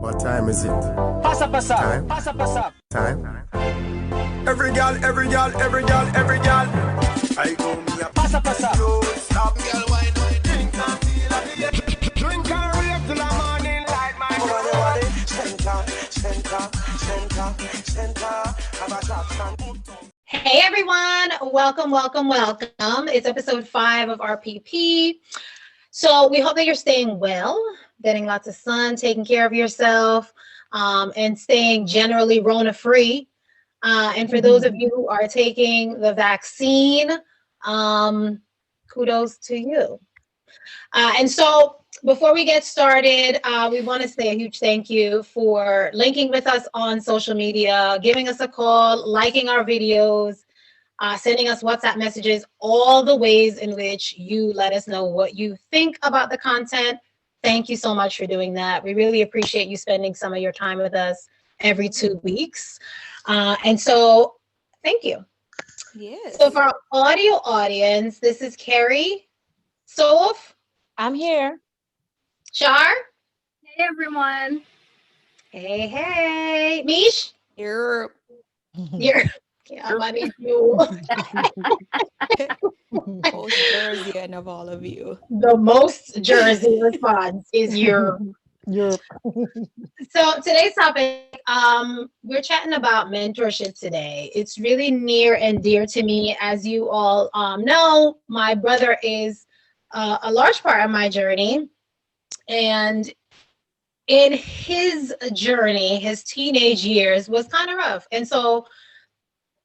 What time is it? Pasa pasa, Time? pasa pasa. Time? Every gal, every gal, every gal, every gal. I go me a Pasa pasa. don't stop, girl, wine on it. Drink and feel like the drink and rave till the morning light, my girl. Center. Have a shot, stand. Hey everyone, welcome. It's episode 5 of RPP. So we hope that you're staying well, getting lots of sun, taking care of yourself, and staying generally Rona-free. And for those of you who are taking the vaccine, kudos to you. And so before we get started, we want to say a huge thank you for linking with us on social media, giving us a call, liking our videos, sending us WhatsApp messages, all the ways in which you let us know what you think about the content. Thank you so much for doing that. We really appreciate you spending some of your time with us every 2 weeks. And so thank you. Yes. So for our audio audience, this is Carrie, Sof, I'm here. Char. Hey everyone. Hey, Mish. Here. You're, yeah, I need you. Most Jersey of all of you. The most Jersey response is your. So today's topic, we're chatting about mentorship today. It's really near and dear to me. As you all know, my brother is a large part of my journey. And in his journey, his teenage years was kind of rough. And so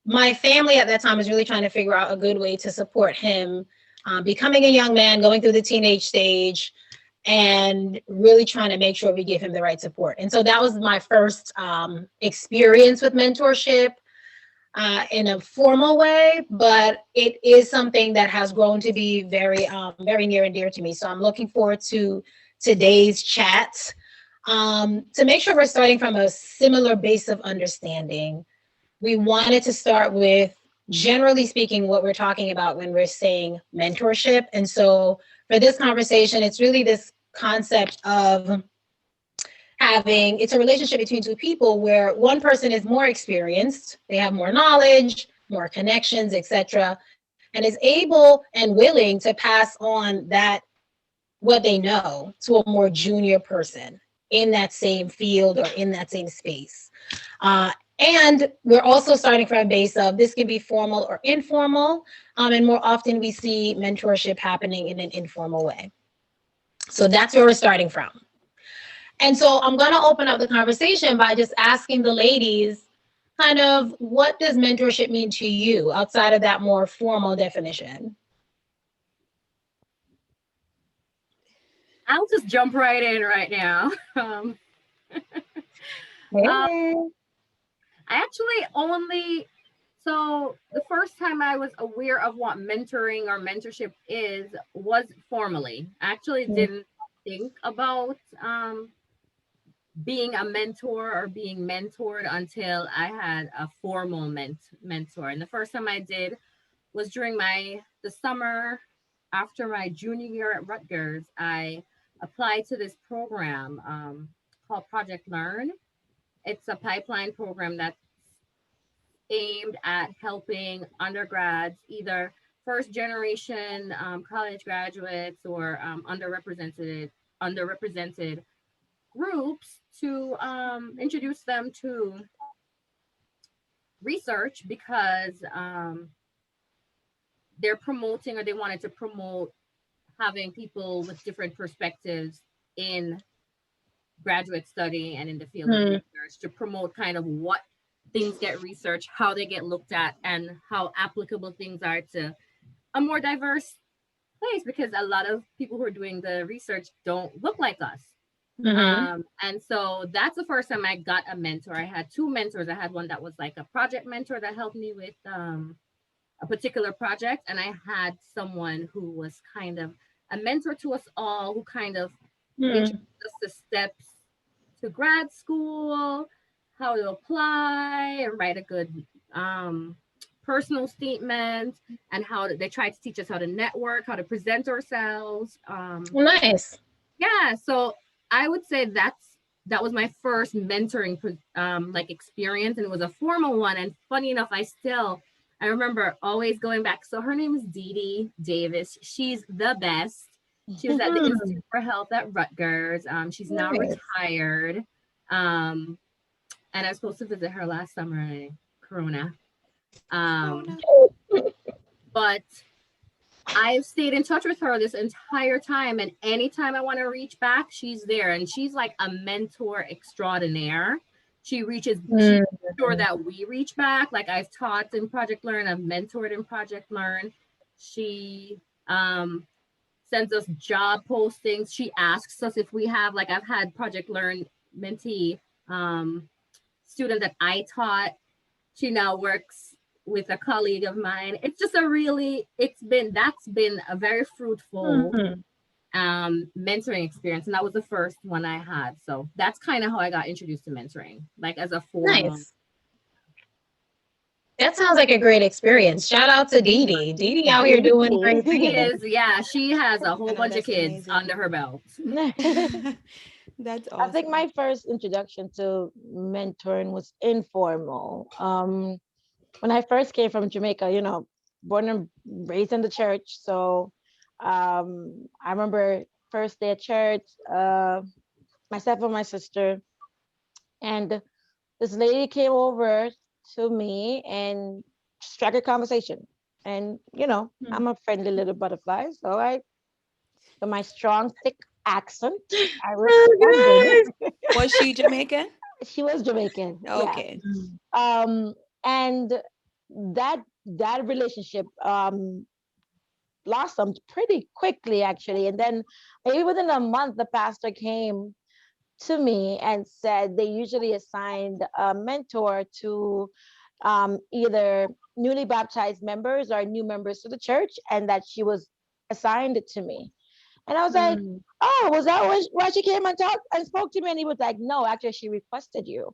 my family at that time was really trying to figure out a good way to support him becoming a young man, going through the teenage stage, and really trying to make sure we give him the right support. And so that was my first experience with mentorship in a formal way, but it is something that has grown to be very, very near and dear to me. So I'm looking forward to today's chat to make sure we're starting from a similar base of understanding. We wanted to start with, generally speaking, what we're talking about when we're saying mentorship. And so for this conversation, it's really this concept of it's a relationship between two people where one person is more experienced, they have more knowledge, more connections, etc., and is able and willing to pass on that what they know to a more junior person in that same field or in that same space. And we're also starting from a base of this can be formal or informal, and more often we see mentorship happening in an informal way. So that's where we're starting from. And so I'm going to open up the conversation by just asking the ladies, kind of, what does mentorship mean to you outside of that more formal definition? I'll just jump right in right now. I actually the first time I was aware of what mentoring or mentorship was formally. I actually didn't think about being a mentor or being mentored until I had a formal mentor. And the first time I did was during the summer after my junior year at Rutgers. I applied to this program called Project Learn. It's a pipeline program that's aimed at helping undergrads, either first generation college graduates or underrepresented groups, to introduce them to research, because they're promoting, or they wanted to promote, having people with different perspectives in graduate study and in the field of research, to promote kind of what things get researched, how they get looked at, and how applicable things are to a more diverse place, because a lot of people who are doing the research don't look like us. And so that's the first time I got a mentor. I had 2 mentors. I had one that was like a project mentor that helped me with a particular project, and I had someone who was kind of a mentor to us all, who kind of introduced us the steps to grad school, how to apply and write a good personal statement, and they tried to teach us how to network, how to present ourselves. Nice. Yeah, so I would say that's that was my first mentoring like experience, and it was a formal one. And funny enough, I remember always going back. So her name is Dee Dee Davis. She's the best. She was at the Institute for Health at Rutgers. She's now retired. And I was supposed to visit her last summer, Corona. But I've stayed in touch with her this entire time, and anytime I want to reach back, she's there. And she's like a mentor extraordinaire. She's sure that we reach back. Like I've taught in Project Learn, I've mentored in Project Learn. She sends us job postings. She asks us if we have, like I've had Project Learn mentee student that I taught. She now works with a colleague of mine. It's just that's been a very fruitful mentoring experience. And that was the first one I had. So that's kind of how I got introduced to mentoring, like as a formal. Nice. That sounds like a great experience. Shout out to Dee Dee. Dee Dee out here doing great things. She has a whole bunch of kids amazing. under her belt. That's awesome. I think my first introduction to mentoring was informal. When I first came from Jamaica, born and raised in the church. So I remember first day at church, myself and my sister, and this lady came over to me and struck a conversation. And, I'm a friendly little butterfly. So with my strong, thick accent, I responded. Was she Jamaican? She was Jamaican. Okay. Yeah. And that relationship blossomed pretty quickly, actually. And then maybe within a month, the pastor came to me and said they usually assigned a mentor to either newly baptized members or new members to the church, and that she was assigned to me. And I was like, oh, was that why she came and talked and spoke to me? And he was like, no, actually, she requested you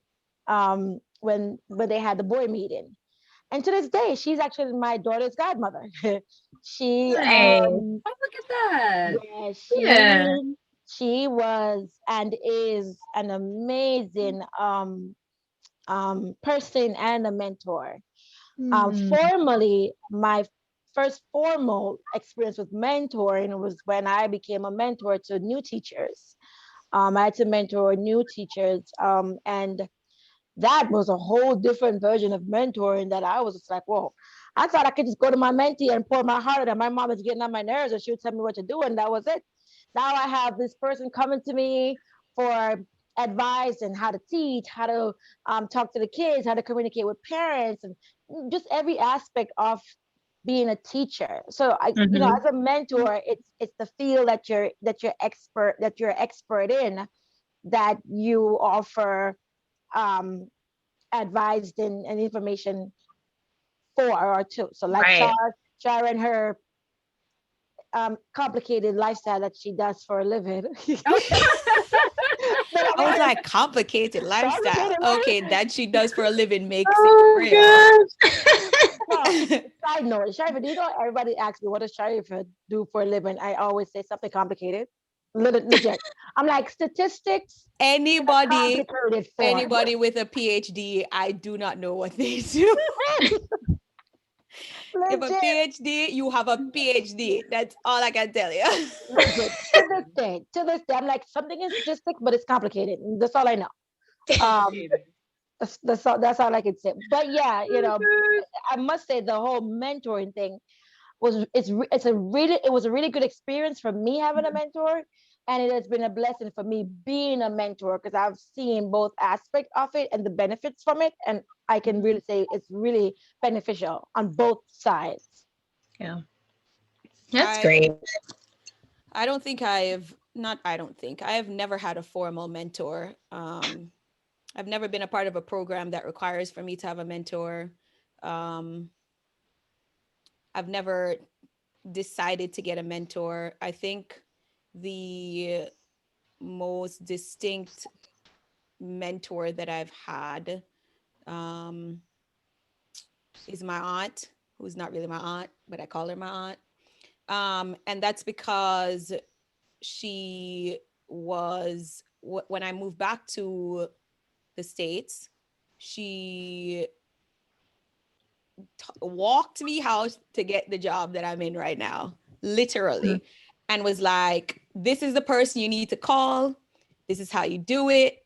when they had the boy meeting. And to this day, she's actually my daughter's godmother. She, oh, look at that. She was and is an amazing person and a mentor. Formally, my first formal experience with mentoring was when I became a mentor to new teachers. I had to mentor new teachers, and that was a whole different version of mentoring that I was just like, whoa, I thought I could just go to my mentee and pour my heart out, and my mom is getting on my nerves and she would tell me what to do, and that was it. Now I have this person coming to me for advice and how to teach, how to talk to the kids, how to communicate with parents, and just every aspect of being a teacher. So as a mentor, it's the field that you're expert in, that you offer advice and information for or to. So like Char and her complicated lifestyle that she does for a living. I was like, complicated lifestyle. Okay, that she does for a living makes it real. Side note, Sharifa, do you know everybody asks me what does Sharifa do for a living? I always say something complicated. Legit. I'm like, statistics. Anybody with a PhD, I do not know what they do. You have a PhD, you have a PhD. That's all I can tell you. To this day, I'm like, something is statistics, but it's complicated. That's all I know. That's all I can say. But yeah, I must say the whole mentoring thing was a really good experience for me having a mentor, and it has been a blessing for me being a mentor, because I've seen both aspects of it and the benefits from it, and I can really say it's really beneficial on both sides. Yeah, that's great. I have never had a formal mentor. I've never been a part of a program that requires for me to have a mentor. I've never decided to get a mentor. I think the most distinct mentor that I've had is my aunt, who's not really my aunt, but I call her my aunt. And that's because she was when I moved back to the States, she walked me out to get the job that I'm in right now, literally, and was like, this is the person you need to call. This is how you do it.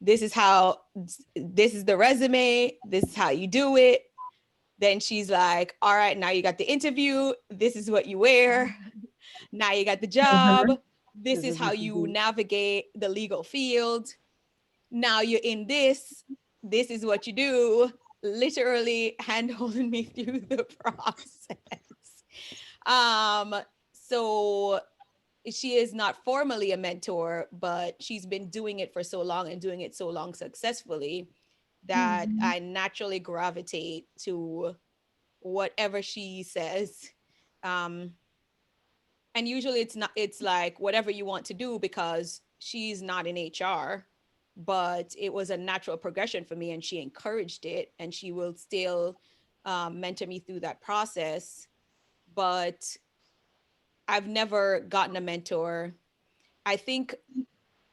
This is the resume. This is how you do it. Then she's like, all right, now you got the interview. This is what you wear. Now you got the job. This is how you navigate the legal field. Now you're in this. This is what you do. Literally hand-holding me through the process. So she is not formally a mentor, but she's been doing it for so long and doing it so long successfully that I naturally gravitate to whatever she says. And usually it's like whatever you want to do, because she's not in HR, but it was a natural progression for me and she encouraged it, and she will still mentor me through that process. But I've never gotten a mentor. I think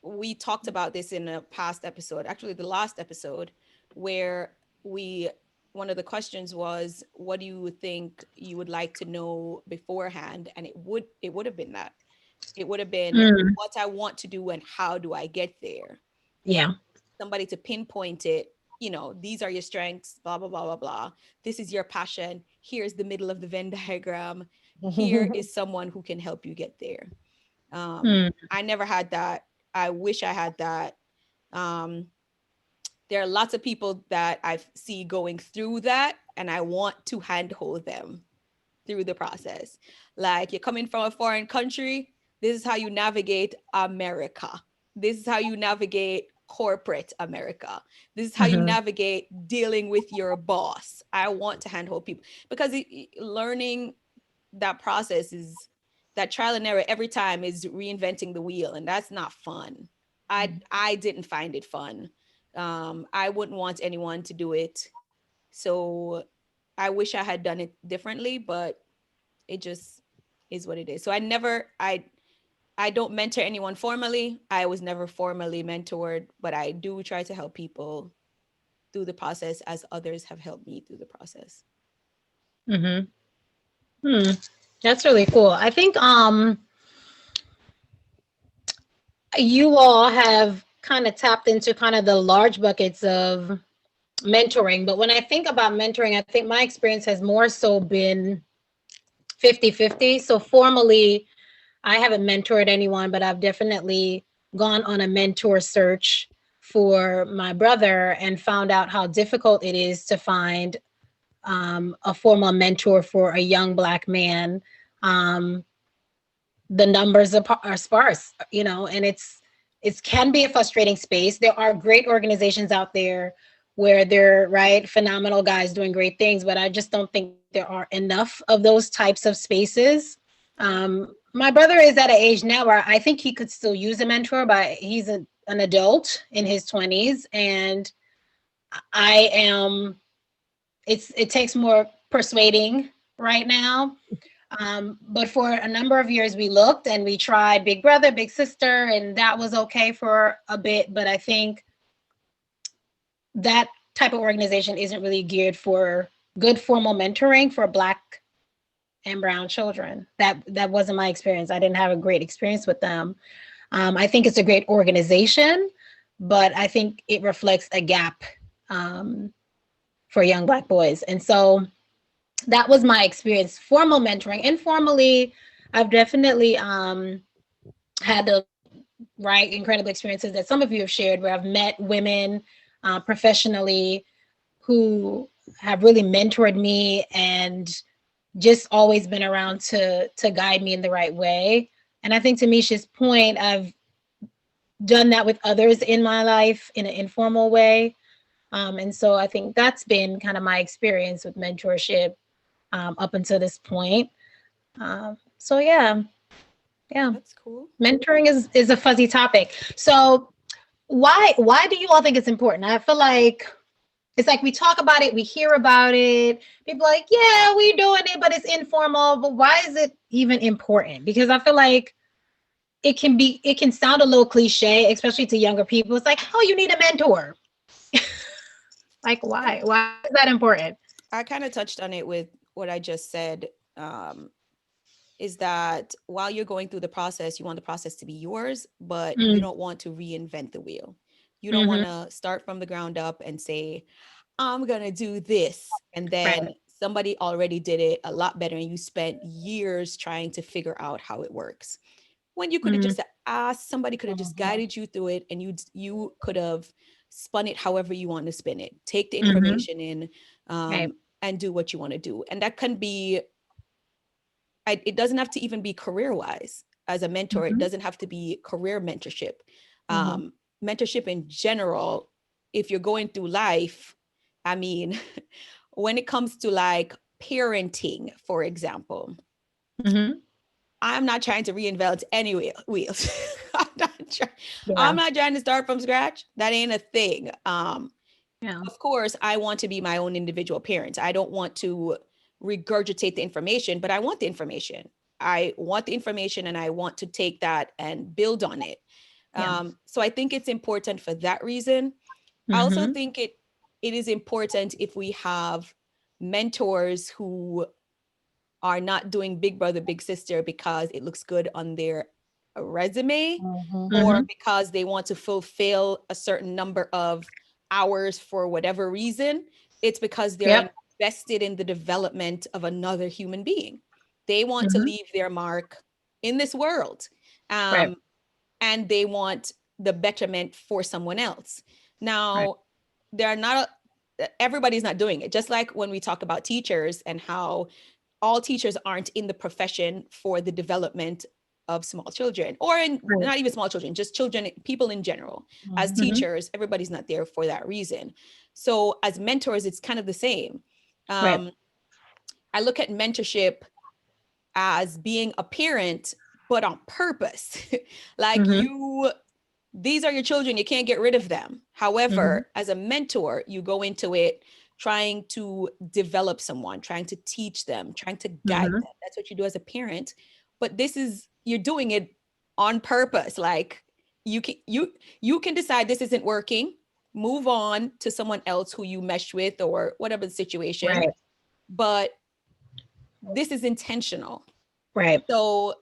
we talked about this in a past episode, actually the last episode, where one of the questions was, what do you think you would like to know beforehand? And it would have been that. It would have been what I want to do and how do I get there? Yeah. Somebody to pinpoint it, these are your strengths, blah, blah, blah, blah, blah. This is your passion. Here's the middle of the Venn diagram. Here is someone who can help you get there. I never had that. I wish I had that. There are lots of people that I see going through that, and I want to handhold them through the process. Like, you're coming from a foreign country. This is how you navigate America. This is how you navigate corporate America. This is how you navigate dealing with your boss. I want to handhold people, because learning that process is that trial and error every time is reinventing the wheel, and that's not fun. I didn't find it fun. I wouldn't want anyone to do it. So I wish I had done it differently, but it just is what it is. So I don't mentor anyone formally. I was never formally mentored, but I do try to help people through the process as others have helped me through the process. That's really cool. I think you all have kind of tapped into kind of the large buckets of mentoring. But when I think about mentoring, I think my experience has more so been 50-50. So formally, I haven't mentored anyone, but I've definitely gone on a mentor search for my brother and found out how difficult it is to find a formal mentor for a young Black man. The numbers are sparse, and it can be a frustrating space. There are great organizations out there where they're phenomenal guys doing great things, but I just don't think there are enough of those types of spaces. My brother is at an age now where I think he could still use a mentor, but he's an adult in his 20s, and it takes more persuading right now. But for a number of years, we looked and we tried big brother, big sister, and that was okay for a bit. But I think that type of organization isn't really geared for good formal mentoring for Black and brown children. That wasn't my experience. I didn't have a great experience with them. I think it's a great organization, but I think it reflects a gap for young Black boys. And so that was my experience. Formal mentoring. Informally, I've definitely had the incredible experiences that some of you have shared, where I've met women professionally who have really mentored me and just always been around to guide me in the right way. And I think, to Misha's point, I've done that with others in my life in an informal way. And so I think that's been kind of my experience with mentorship up until this point. So yeah. That's cool. Mentoring is a fuzzy topic. So why do you all think it's important? I feel like it's like we talk about it, we hear about it. People are like, yeah, we're doing it, but it's informal. But why is it even important? Because I feel like it can sound a little cliche, especially to younger people. It's like, oh, you need a mentor. Like, why? Why is that important? I kind of touched on it with what I just said. Is that while you're going through the process, you want the process to be yours, but you don't want to reinvent the wheel. You don't want to start from the ground up and say, I'm going to do this. And then somebody already did it a lot better. And you spent years trying to figure out how it works. When you could have just asked, somebody could have just guided you through it, and you could have spun it however you want to spin it. Take the information in and do what you want to do. And that can be, it doesn't have to even be career-wise as a mentor. It doesn't have to be career mentorship. Mentorship in general, if you're going through life, I mean, when it comes to like parenting, for example, I'm not trying to reinvent any wheels. I'm not trying to start from scratch. That ain't a thing. Of course, I want to be my own individual parent. I don't want to regurgitate the information, but I want the information. I want the information, and I want to take that and build on it. So I think it's important for that reason. I also think it is important if we have mentors who are not doing big brother, big sister because it looks good on their resume or because they want to fulfill a certain number of hours for whatever reason. It's because they're invested in the development of another human being. They want to leave their mark in this world. And they want the betterment for someone else. Now, everybody's not doing it. Just like when we talk about teachers and how all teachers aren't in the profession for the development of small children, or not even small children, just children, people in general. As teachers, everybody's not there for that reason. So as mentors, it's kind of the same. I look at mentorship as being a parent, but on purpose. Like these are your children, you can't get rid of them. However, as a mentor, you go into it trying to develop someone, trying to teach them, trying to guide them. That's what you do as a parent. But you're doing it on purpose. Like you can decide this isn't working, move on to someone else who you mesh with or whatever the situation. But this is intentional. So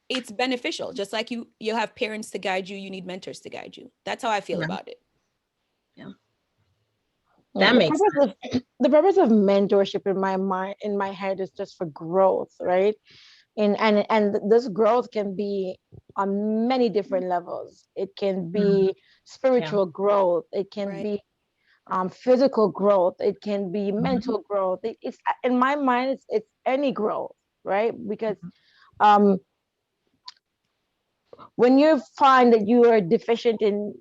it's beneficial. Just like you have parents to guide you, you need mentors to guide you. That's how I feel about it. That makes sense. The purpose of mentorship in my head is just for growth, right? And this growth can be on many different levels. It can be spiritual growth. It can be physical growth. It can be mental growth. It's in my mind, it's any growth, right? Because when you find that you are deficient in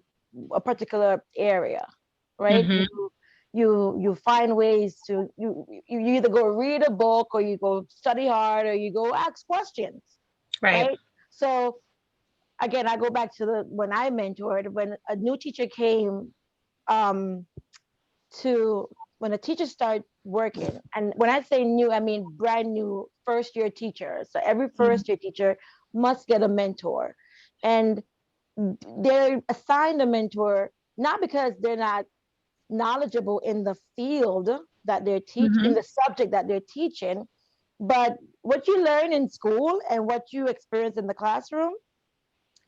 a particular area, right? You find ways to you either go read a book, or you go study hard, or you go ask questions, right? So again, I go back to when I mentored, when a new teacher came when a teacher started working, and when I say new, I mean brand new first year teacher. So every first year teacher must get a mentor, and they're assigned a mentor not because they're not knowledgeable in the field that they're teaching, in the subject that they're teaching, but what you learn in school and what you experience in the classroom,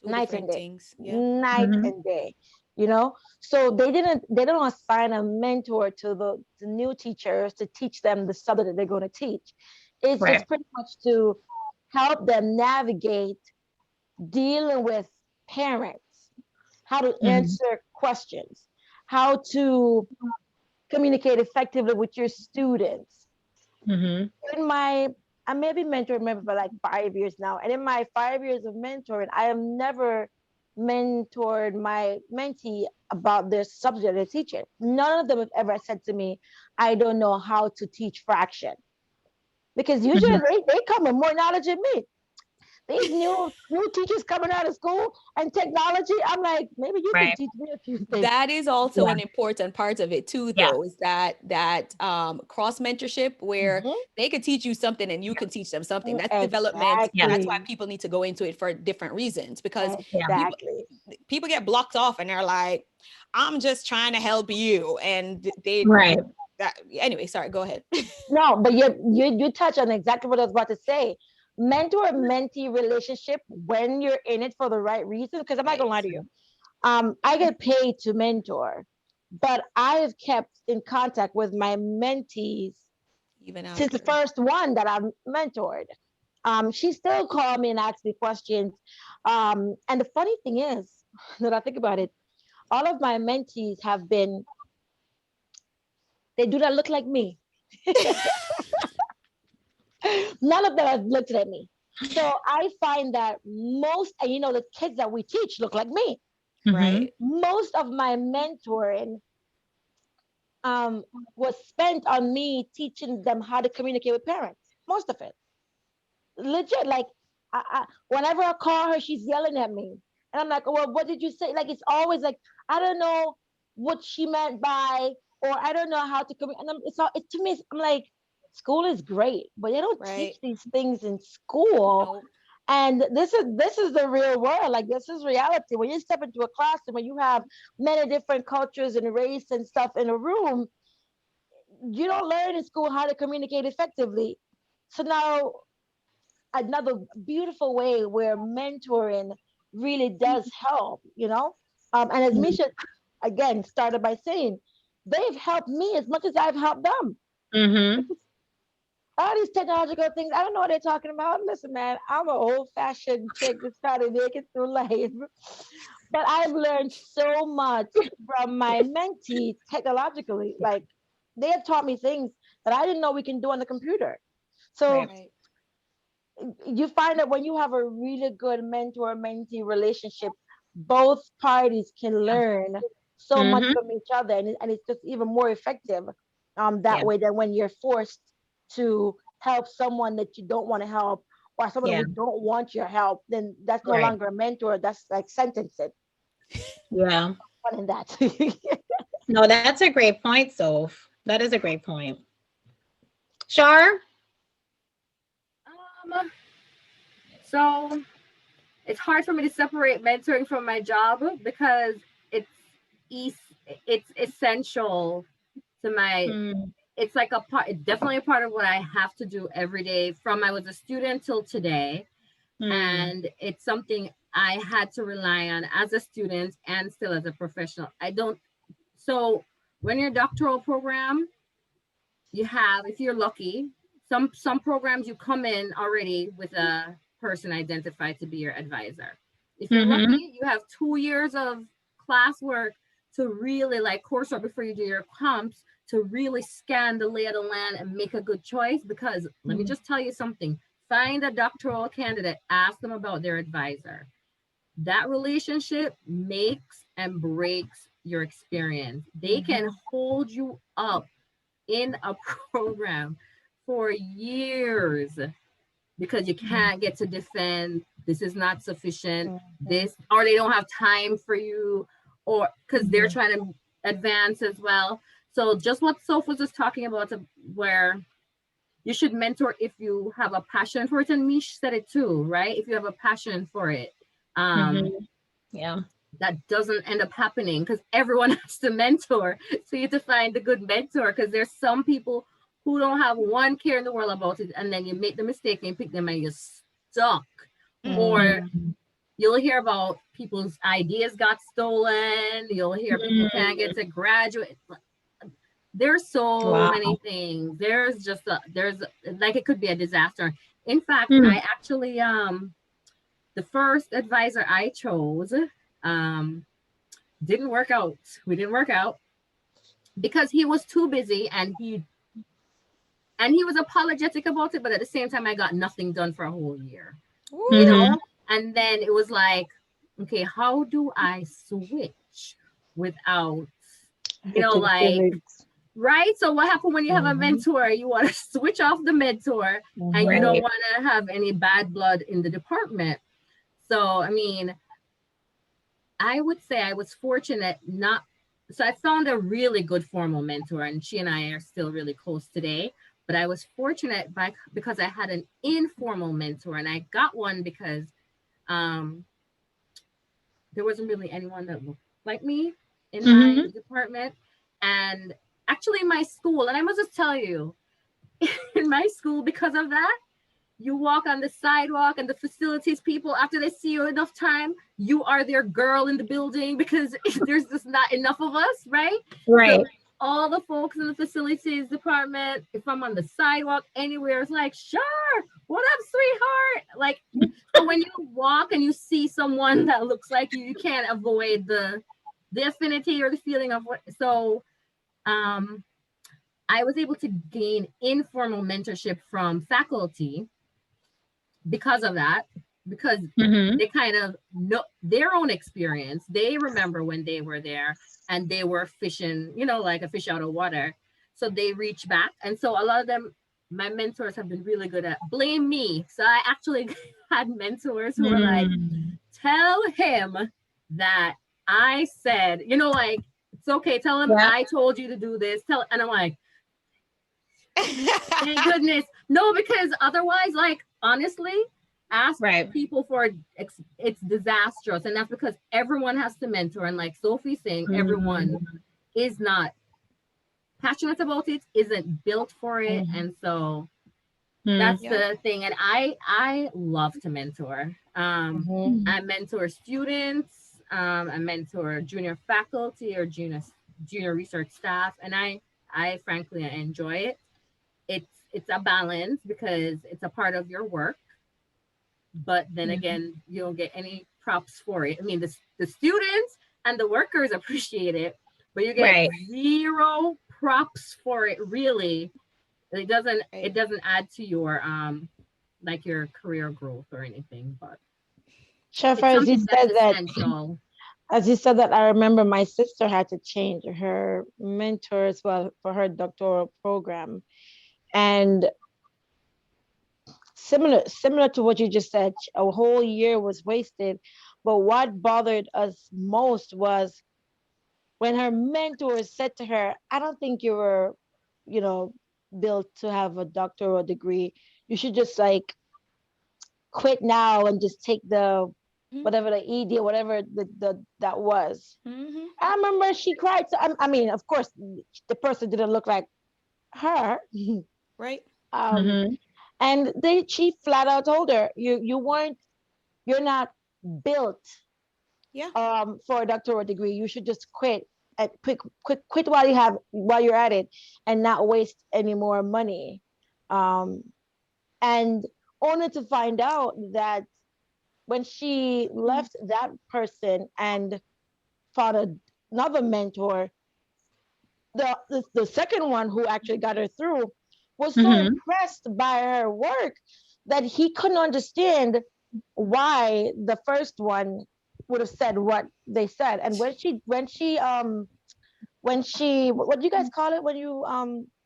night and day, night and day, you know. So they don't assign a mentor to the new teachers to teach them the subject that they're going to teach. It's just pretty much to help them navigate dealing with parents, how to answer questions, how to communicate effectively with your students. I may be mentoring for like 5 years now, and in my 5 years of mentoring, I have never mentored my mentee about their subject they're teaching. None of them have ever said to me, I don't know how to teach fraction. Because usually they come with more knowledge than me. These new teachers coming out of school and technology. I'm like, maybe you can Right. teach me a few things. That is also Yeah. an important part of it too, Yeah. though, is that cross mentorship where Mhm. they could teach you something and you can teach them something. That's development. Exactly. That's why people need to go into it for different reasons, because Exactly. people get blocked off and they're like, I'm just trying to help you. And they Right. anyway, sorry, go ahead. No, but you touch on exactly what I was about to say. Mentor mentee relationship when you're in it for the right reason. Because I'm not gonna lie to you. I get paid to mentor, but I have kept in contact with my mentees Even since the after. first one that I've mentored. She still called me and asked me questions. And the funny thing is that I think about it, all of my mentees have been, they do not look like me. None of them have looked at me. So I find that most, and the kids that we teach look like me. Right. Most of my mentoring was spent on me teaching them how to communicate with parents. Most of it. Legit. Like, whenever I call her, she's yelling at me. And I'm like, well, what did you say? Like, it's always like, I don't know what she meant by, or I don't know how to communicate. And to me, I'm like, school is great, but they don't teach these things in school. Nope. And this is the real world. Like, this is reality. When you step into a classroom and you have many different cultures and race and stuff in a room, you don't learn in school how to communicate effectively. So now, another beautiful way where mentoring really does help, and as Misha again started by saying, they've helped me as much as I've helped them. All these technological things, I don't know what they're talking about. Listen, man, I'm an old-fashioned chick that's trying to make it through life. But I've learned so much from my mentee technologically. Like, they have taught me things that I didn't know we can do on the computer. So you find that when you have a really good mentor-mentee relationship, both parties can learn so much from each other, and it's just even more effective that way than when you're forced to help someone that you don't want to help, or someone who don't want your help. Then that's no longer a mentor. That's like sentencing. Yeah. Fun in that. No, that's a great point, Soph. That is a great point. Char? So it's hard for me to separate mentoring from my job because it's essential to my it's like a part, it's definitely a part of what I have to do every day from I was a student till today. And it's something I had to rely on as a student and still as a professional. So when you're doctoral program, you have, if you're lucky, some programs you come in already with a person identified to be your advisor. If you're lucky, you have 2 years of classwork to really like coursework before you do your comps to really scan the lay of the land and make a good choice. Because let me just tell you something, find a doctoral candidate, ask them about their advisor. That relationship makes and breaks your experience. They can hold you up in a program for years because you can't get to defend, this is not sufficient, this, or they don't have time for you, or because they're trying to advance as well. So just what Soph was just talking about, where you should mentor if you have a passion for it, and Mish said it too, right? If you have a passion for it, that doesn't end up happening because everyone has to mentor. So you have to find a good mentor, because there's some people who don't have one care in the world about it, and then you make the mistake and you pick them and you're stuck. Or you'll hear about people's ideas got stolen. You'll hear people can't get to graduate. There's so many things. There's like, it could be a disaster. In fact, I actually, the first advisor I chose, didn't work out. We didn't work out because he was too busy, and he was apologetic about it, but at the same time I got nothing done for a whole year. You know? And then it was like, okay, how do I switch without, like right? So what happens when you have a mentor? You want to switch off the mentor, and you don't want to have any bad blood in the department. So, I mean, I would say I was fortunate so I found a really good formal mentor, and she and I are still really close today. But I was fortunate because I had an informal mentor, and I got one because there wasn't really anyone that looked like me in my department. And actually my school, and I must just tell you, in my school, because of that, you walk on the sidewalk and the facilities people, after they see you enough time, you are their girl in the building because there's just not enough of us, right? Right. So all the folks in the facilities department, if I'm on the sidewalk anywhere, it's like, sure, what up, sweetheart? Like, so when you walk and you see someone that looks like you can't avoid the affinity or the feeling of what. So I was able to gain informal mentorship from faculty because of that, because they kind of know their own experience. They remember when they were there and they were fishing, like a fish out of water. So they reach back. And so a lot of them, my mentors have been really good at blame me. So I actually had mentors who were like, tell him that I said, like, it's okay. Tell him I told you to do this. And I'm like, thank goodness. No, because otherwise, like, honestly, ask people for it's disastrous. And that's because everyone has to mentor. And like Sophie's saying, everyone is not passionate about it, isn't built for it. And so that's the thing. And I love to mentor. I mentor students, I mentor junior faculty or junior research staff. And I frankly enjoy it. It's a balance because it's a part of your work, but then again, you don't get any props for it. I mean, the students and the workers appreciate it, but you get zero props for it. Really, it doesn't add to your like your career growth or anything. But Chef, as you said that, I remember my sister had to change her mentor as well for her doctoral program. And similar to what you just said, a whole year was wasted. But what bothered us most was when her mentor said to her, I don't think you were, built to have a doctoral degree. You should just like quit now and just take the whatever the ED or whatever that was. I remember she cried. So, I mean, of course, the person didn't look like her. Right. And she flat out told her, you're not built for a doctoral degree. You should just quit while you're at it and not waste any more money. And only to find out that when she left that person and found another mentor, the second one who actually got her through was so impressed by her work that he couldn't understand why the first one would have said what they said. And when she what do you guys call it when you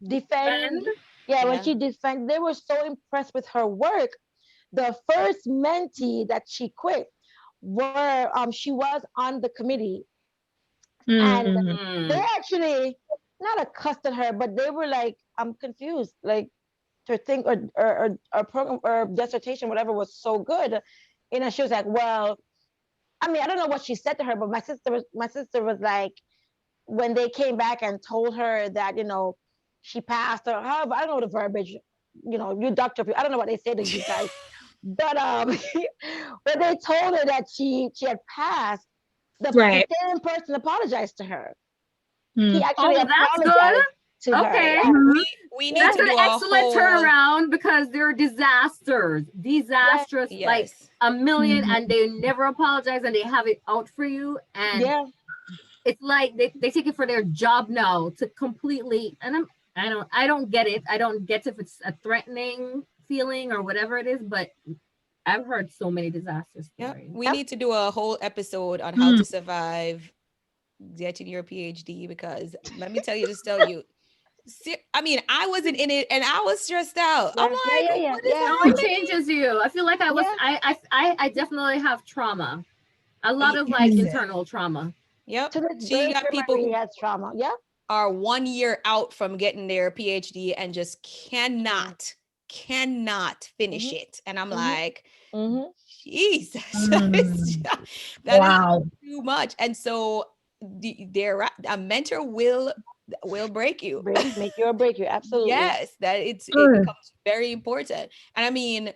defend? When she defend, they were so impressed with her work. The first mentee that she quit she was on the committee, and they actually not accosted her, but they were like, I'm confused, like her thing or program or dissertation, whatever, was so good. She was like, well, I mean, I don't know what she said to her, but my sister was like, when they came back and told her that, she passed, or however, I don't know the verbiage, you doctor people, I don't know what they say to you guys. But when they told her that she had passed, the same person apologized to her. He actually apologized to her. Yeah. We need that's to do an excellent turnaround because they're disastrous, like a million, and they never apologize and they have it out for you. And it's like they take it for their job now to completely. And I don't get it. I don't get if it's a threatening feeling or whatever it is, but I've heard so many disaster stories. We need to do a whole episode on how to survive getting your PhD, because let me tell you, I mean, I wasn't in it and I was stressed out. I'm like, what is No, it changes you. I feel like I was, I definitely have trauma. A lot of like internal trauma. Yep. She got people who has trauma. Yep. Are 1 year out from getting their PhD and just cannot finish it. And I'm like, Jesus, that is too much. And so a mentor will break you. Make you or break you. Absolutely. Yes, that it becomes very important. And I mean,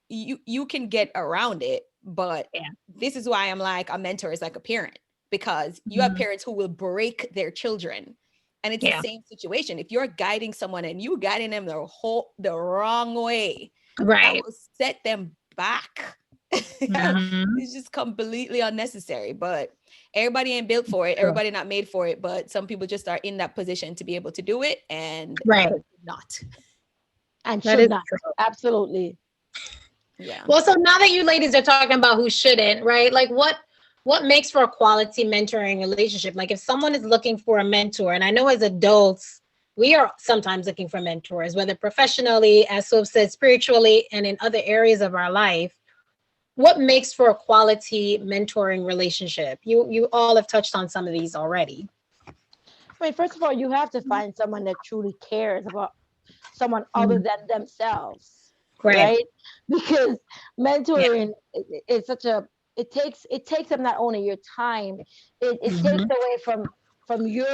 you can get around it, but this is why I'm like, a mentor is like a parent, because you have parents who will break their children. And it's the same situation. If you're guiding someone and you guiding them the wrong way, that will set them back. It's just completely unnecessary. But everybody ain't built for it. Everybody not made for it. But some people just are in that position to be able to do it, and not. And should not. Absolutely. Yeah. Well, so now that you ladies are talking about who shouldn't, right? Like what makes for a quality mentoring relationship? Like if someone is looking for a mentor, and I know as adults, we are sometimes looking for mentors, whether professionally, as Soph said, spiritually, and in other areas of our life. What makes for a quality mentoring relationship? You all have touched on some of these already. I mean, first of all, you have to find someone that truly cares about someone other than themselves, right? Because mentoring is such a, it takes up not only your time, it takes away from you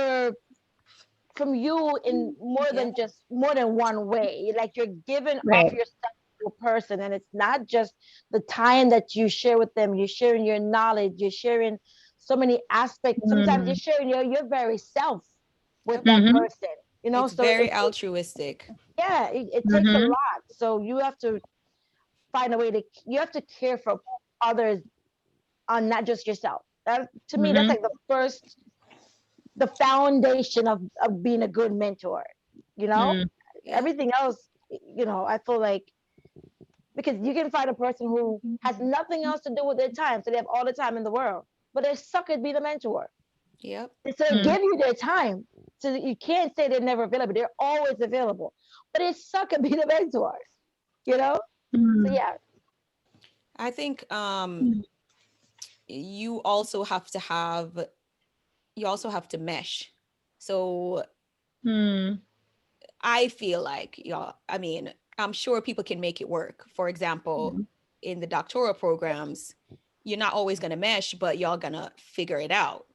in more than one way. Like you're giving up yourself to a person, and it's not just the time that you share with them. You're sharing your knowledge. You're sharing so many aspects. Sometimes you're sharing your very self with that person. You know, it's very altruistic. Yeah, it takes a lot. So you have to find a way you have to care for others, on not just yourself. That, to me, that's like the foundation of being a good mentor. You know, everything else, you know, I feel like, because you can find a person who has nothing else to do with their time, so they have all the time in the world, but they suck at being a mentor. Yep. So they give you their time, so you can't say they're never available. They're always available, but they suck at being a mentor. You know. So yeah. I think you also have to mesh. So I feel like, I mean, I'm sure people can make it work. For example, in the doctoral programs, you're not always going to mesh, but y'all gonna figure it out.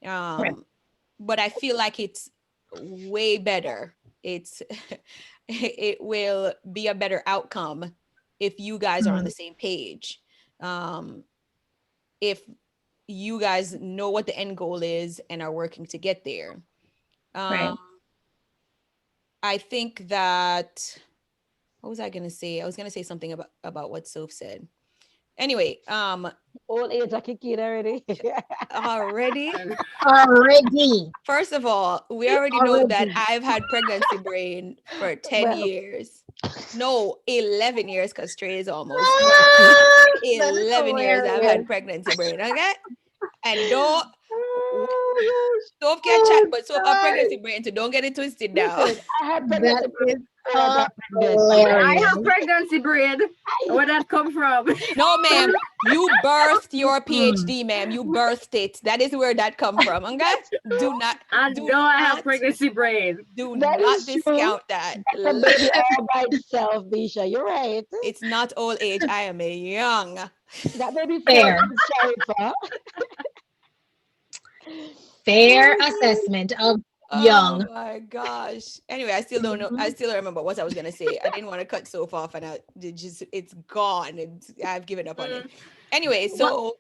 But I feel like it's way better. It will be a better outcome if you guys are on the same page. If you guys know what the end goal is and are working to get there. I think that, what was I going to say? I was going to say something about what Soph said. Anyway, old age, I kick it already. Already. First of all, we already know that I've had pregnancy brain for 10 years. No, 11 years, because Trey is almost 11 years I've had pregnancy brain, okay? And don't get chat, but so a pregnancy brain, so don't get it twisted now. I had pregnancy brain. I have pregnancy brain. Where that come from? No, ma'am. You birthed your PhD, ma'am. You birthed it. That is where that come from. Okay? I have pregnancy brain. Do not discount that. That's a baby all by itself, Bisha. You're right. It's not old age. I am a young. That baby fair. Fair assessment of young. Oh my gosh. Anyway, I still don't know. I still don't remember what I was gonna say. I didn't want to cut Soph off, and it's gone. I've given up on it. Anyway, so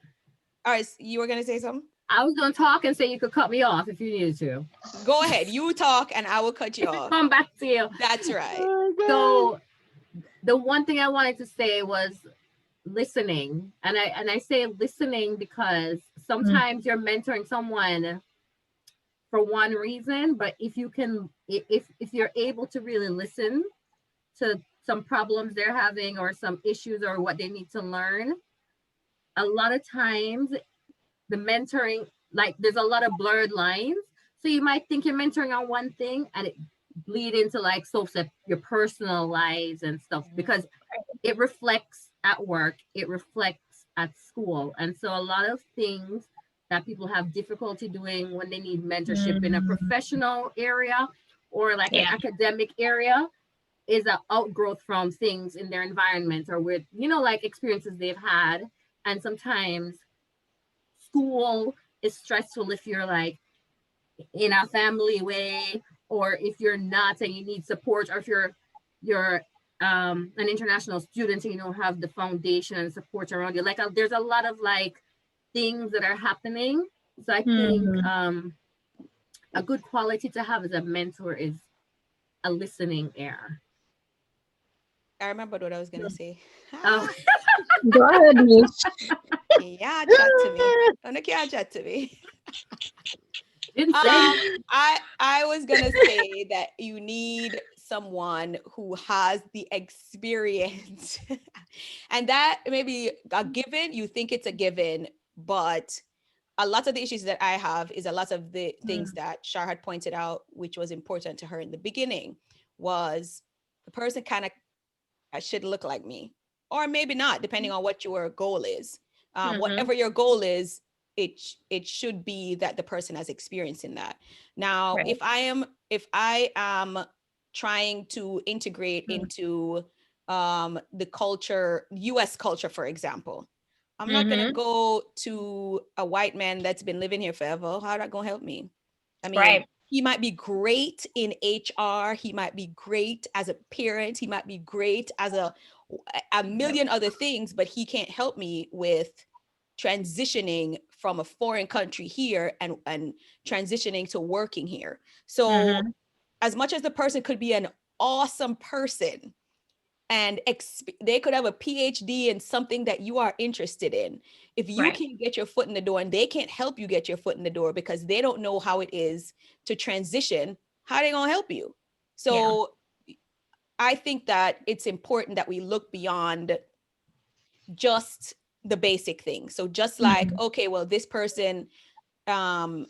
all right, you were gonna say something? I was gonna talk and say you could cut me off if you needed to. Go ahead. You talk and I will cut you off. Come back to you. That's right. So the one thing I wanted to say was listening. And I say listening because sometimes you're mentoring someone for one reason, but if you're able to really listen to some problems they're having or some issues or what they need to learn, a lot of times the mentoring, like there's a lot of blurred lines. So you might think you're mentoring on one thing and it bleed into like your personal lives and stuff, because it reflects at work, it reflects at school. And so a lot of things that people have difficulty doing when they need mentorship in a professional area or like an academic area is an outgrowth from things in their environment or with, like experiences they've had. And sometimes school is stressful if you're like in a family way, or if you're not and you need support, or if you're an international student and you don't have the foundation and support around you. Like there's a lot of like things that are happening. So I think a good quality to have as a mentor is a listening ear. I remembered what I was gonna say. Oh. Go ahead, Mish. Yeah, chat to me. Don't you chat to me. I was gonna say that you need someone who has the experience, and that may be a given. You think it's a given, but a lot of the issues that I have is a lot of the things that Shar had pointed out, which was important to her in the beginning, was the person kind of should look like me, or maybe not, depending on what your goal is. Whatever your goal is, it should be that the person has experience in that. Now, if I am trying to integrate into the culture, US culture, for example, I'm not going to go to a white man that's been living here forever. How that going to help me? I mean, he might be great in HR. He might be great as a parent. He might be great as a million other things, but he can't help me with transitioning from a foreign country here and transitioning to working here. So as much as the person could be an awesome person and they could have a PhD in something that you are interested in, if you can't get your foot in the door and they can't help you get your foot in the door because they don't know how it is to transition, how are they gonna help you? So I think that it's important that we look beyond just the basic things. So just like, okay, well, this person got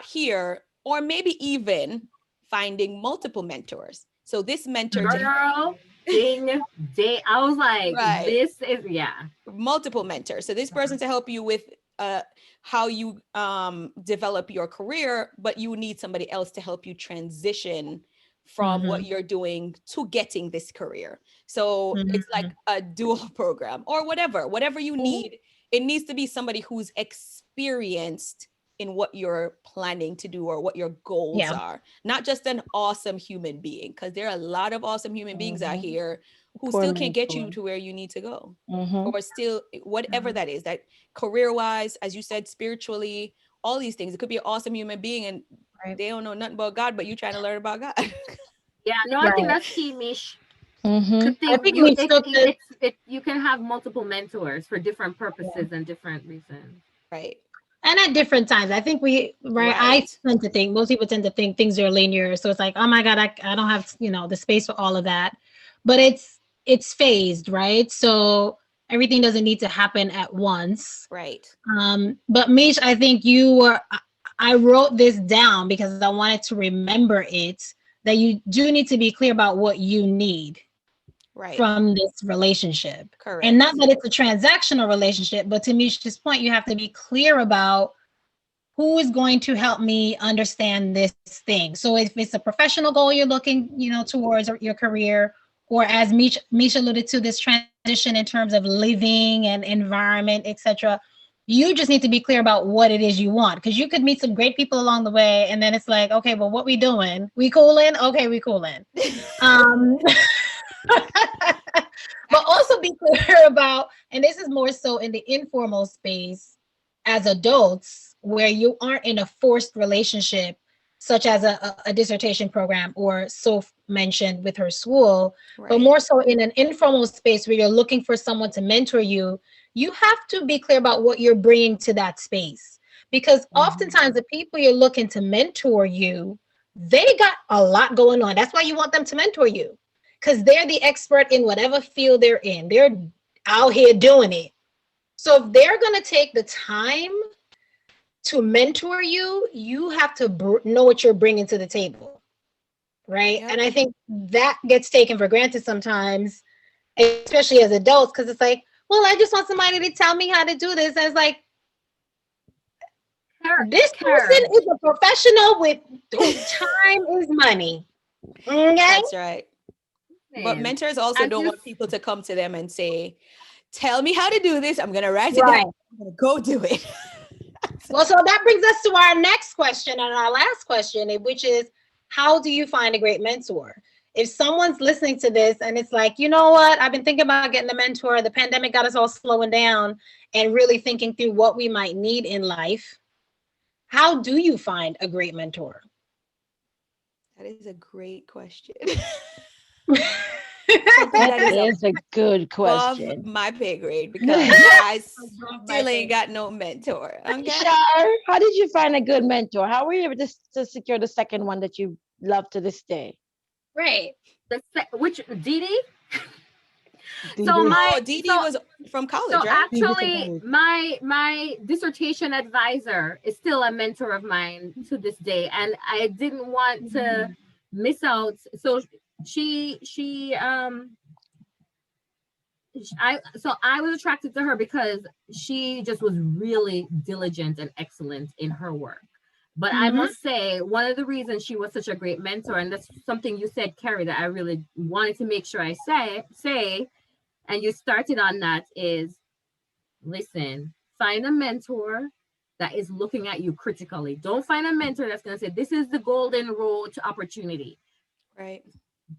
here, or maybe even finding multiple mentors. So this mentor I was like, this is multiple mentors. So this person to help you with how you develop your career, but you need somebody else to help you transition from what you're doing to getting this career. So it's like a dual program or whatever you need. It needs to be somebody who's experienced in what you're planning to do or what your goals are, not just an awesome human being, because there are a lot of awesome human beings out here who still can't get you to where you need to go, or still whatever that is, that career-wise, as you said, spiritually, all these things. It could be an awesome human being and they don't know nothing about God, but you trying to learn about God. I think that's key, Mish. I think you can have multiple mentors for different purposes and different reasons. Right. And at different times. I think I tend to think, most people tend to think things are linear. So it's like, oh my God, I don't have, the space for all of that. But it's phased, right? So everything doesn't need to happen at once. Right. But Mish, I think I wrote this down because I wanted to remember it, that you do need to be clear about what you need from this relationship. Correct. And not that it's a transactional relationship, but to Mish's point, you have to be clear about who is going to help me understand this thing. So if it's a professional goal you're looking, towards your career, or as Mish alluded to, this transition in terms of living and environment, etc., you just need to be clear about what it is you want, because you could meet some great people along the way, and then it's like, okay, well, what we doing? We cooling? Okay, we cooling. But also be clear about, and this is more so in the informal space as adults, where you aren't in a forced relationship, such as a dissertation program, or Soph mentioned with her school, but more so in an informal space where you're looking for someone to mentor you. You have to be clear about what you're bringing to that space, because oftentimes the people you're looking to mentor you, they got a lot going on. That's why you want them to mentor you, because they're the expert in whatever field they're in. They're out here doing it. So if they're going to take the time to mentor you, you have to know what you're bringing to the table. right? Yep. And I think that gets taken for granted sometimes, especially as adults, because it's like, well, I just want somebody to tell me how to do this. And it's like, this person is a professional with whose time is money. Okay? That's right. But Man. mentors also And don't want people to come to them and say, tell me how to do this. I'm going to write it Right. down. I'm going to go do it. Well, so that brings us to our next question and our last question, which is, how do you find a great mentor? If someone's listening to this and it's like, you know what, I've been thinking about getting a mentor. The pandemic got us all slowing down and really thinking through what we might need in life. How do you find a great mentor? That is a great question. That is a good Above question. my pay grade because I still ain't got no mentor. Okay. Shar, how did you find a good mentor? How were you able to secure the second one that you love to this day? Right. Which Dee? Dee So Dee. my Dee Dee was from college, so right? actually my dissertation advisor is still a mentor of mine to this day, and I didn't want to miss out. So I was attracted to her because she just was really diligent and excellent in her work. But I must say, one of the reasons she was such a great mentor, and that's something you said, Carrie, that I really wanted to make sure I say, and you started on that, is listen, find a mentor that is looking at you critically. Don't find a mentor that's going to say, this is the golden road to opportunity. Right.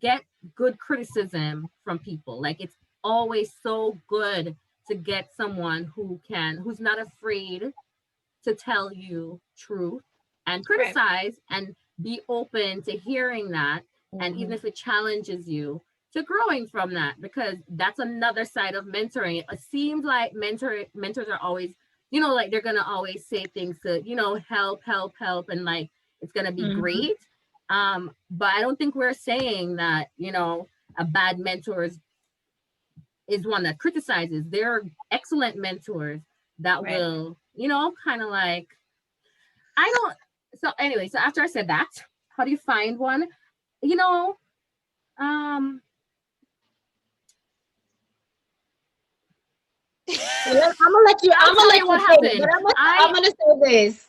Get good criticism from people. Like, it's always so good to get someone who's not afraid to tell you truth and criticize and be open to hearing that. And even if it challenges you, to growing from that, because that's another side of mentoring. It seems like mentors are always, like they're going to always say things to, help, and like, it's going to be great. But I don't think we're saying that, a bad mentor is one that criticizes. There are excellent mentors that will, kind of like, so anyway, so after I said that, how do you find one? I'm gonna let you say, but I'm gonna say this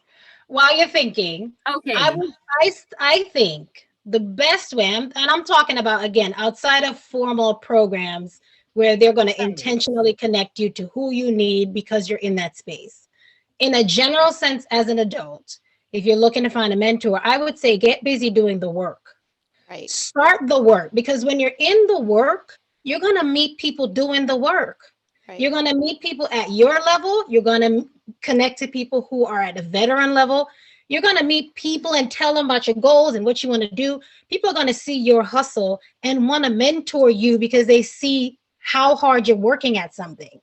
while you're thinking. Okay. I think the best way, and I'm talking about, again, outside of formal programs where they're going to intentionally connect you to who you need because you're in that space. In a general sense, as an adult, if you're looking to find a mentor, I would say get busy doing the work. Right. Start the work, because when you're in the work, you're going to meet people doing the work. Right. You're going to meet people at your level. You're going to connect to people who are at a veteran level. You're going to meet people and tell them about your goals and what you want to do. People are going to see your hustle and want to mentor you because they see how hard you're working at something.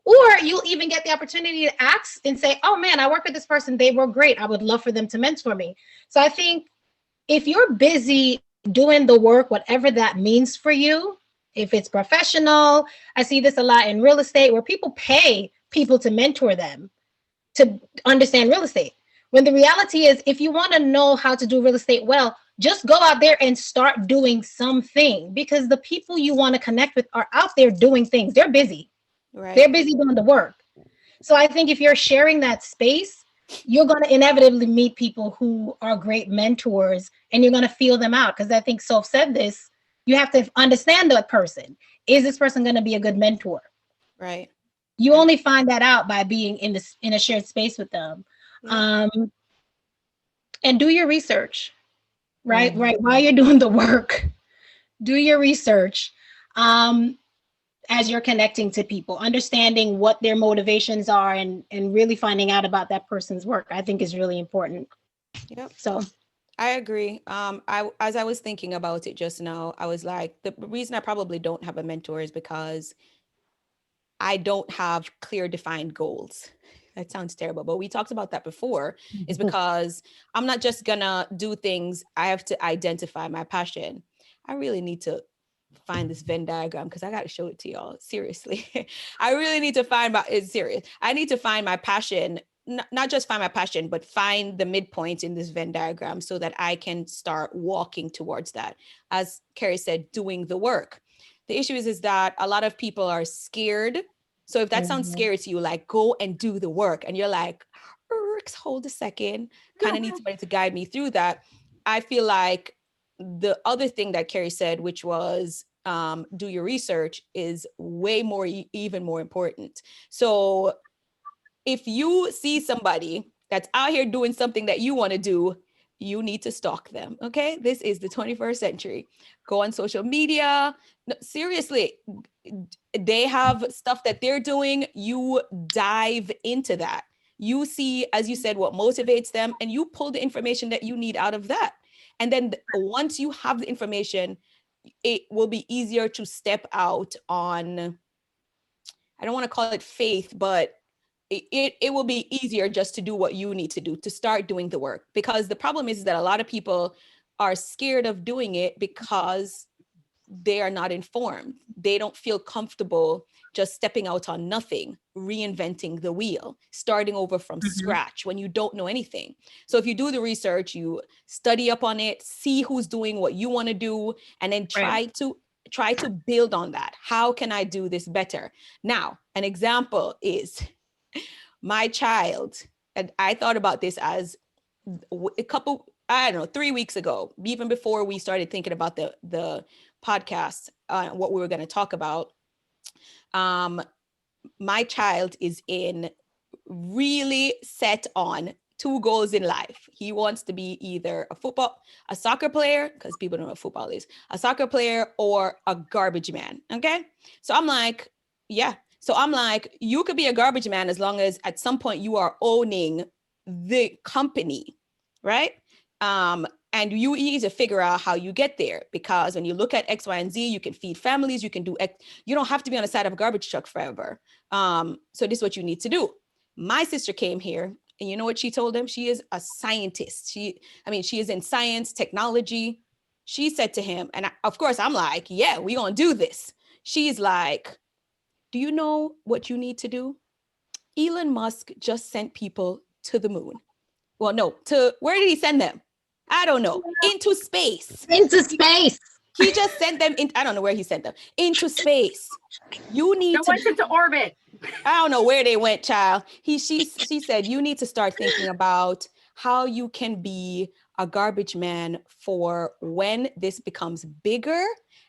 Or you'll even get the opportunity to ask and say, oh man, I work with this person. They were great. I would love for them to mentor me. So I think if you're busy doing the work, whatever that means for you, if it's professional, I see this a lot in real estate where people pay people to mentor them to understand real estate. When the reality is, if you want to know how to do real estate well, just go out there and start doing something, because the people you want to connect with are out there doing things. They're busy. Right. They're busy doing the work. So I think if you're sharing that space, you're going to inevitably meet people who are great mentors, and you're going to feel them out. Because I think Soph said this, you have to understand that person. Is this person going to be a good mentor? Right. You only find that out by being in a shared space with them. Yeah. And do your research, right? Mm-hmm. Right. While you're doing the work, do your research as you're connecting to people, understanding what their motivations are, and really finding out about that person's work, I think is really important. Yep. So I agree. As I was thinking about it just now, I was like, the reason I probably don't have a mentor is because I don't have clear defined goals. That sounds terrible, but we talked about that before. Is because I'm not just gonna do things. I have to identify my passion. I really need to find this Venn diagram because I got to show it to y'all. Seriously. I really need to find it's serious. I need to find my passion, not just find my passion, but find the midpoint in this Venn diagram so that I can start walking towards that. As Carrie said, doing the work. The issue is that a lot of people are scared. So if that sounds scary to you, like go and do the work, and you're like, hold a second, kind of need somebody to guide me through that. I feel like the other thing that Carrie said, which was do your research, is way more, even more important. So if you see somebody that's out here doing something that you want to do, you need to stalk them. Okay. This is the 21st century. Go on social media. No, seriously, they have stuff that they're doing. You dive into that. You see, as you said, what motivates them, and you pull the information that you need out of that. And then once you have the information, it will be easier to step out on, I don't want to call it faith, but it will be easier just to do what you need to do, to start doing the work. Because the problem is that a lot of people are scared of doing it because they are not informed. They don't feel comfortable just stepping out on nothing, reinventing the wheel, starting over from scratch when you don't know anything. So if you do the research, you study up on it, see who's doing what you want to do, and then try to build on that. How can I do this better? Now, an example is my child, and I thought about this as a couple, I don't know, 3 weeks ago, even before we started thinking about the podcast, what we were going to talk about. My child is really set on 2 goals in life. He wants to be either a soccer player, because people don't know what football is, a soccer player, or a garbage man. Okay. So I'm like, yeah. So I'm like, you could be a garbage man as long as at some point you are owning the company, right? And you need to figure out how you get there, because when you look at X, Y, and Z, you can feed families, you can do X, you don't have to be on the side of a garbage truck forever. So this is what you need to do. My sister came here, and you know what she told him? She is a scientist. She is in science, technology. She said to him, and of course I'm like, yeah, we're going to do this. She's like, do you know what you need to do? Elon Musk just sent people to the moon. Well, no, where did he send them? I don't know. Into space. Into space. He just sent them in. I don't know where he sent them. Into space. You need to went into orbit. I don't know where they went, child. She said, you need to start thinking about how you can be a garbage man for when this becomes bigger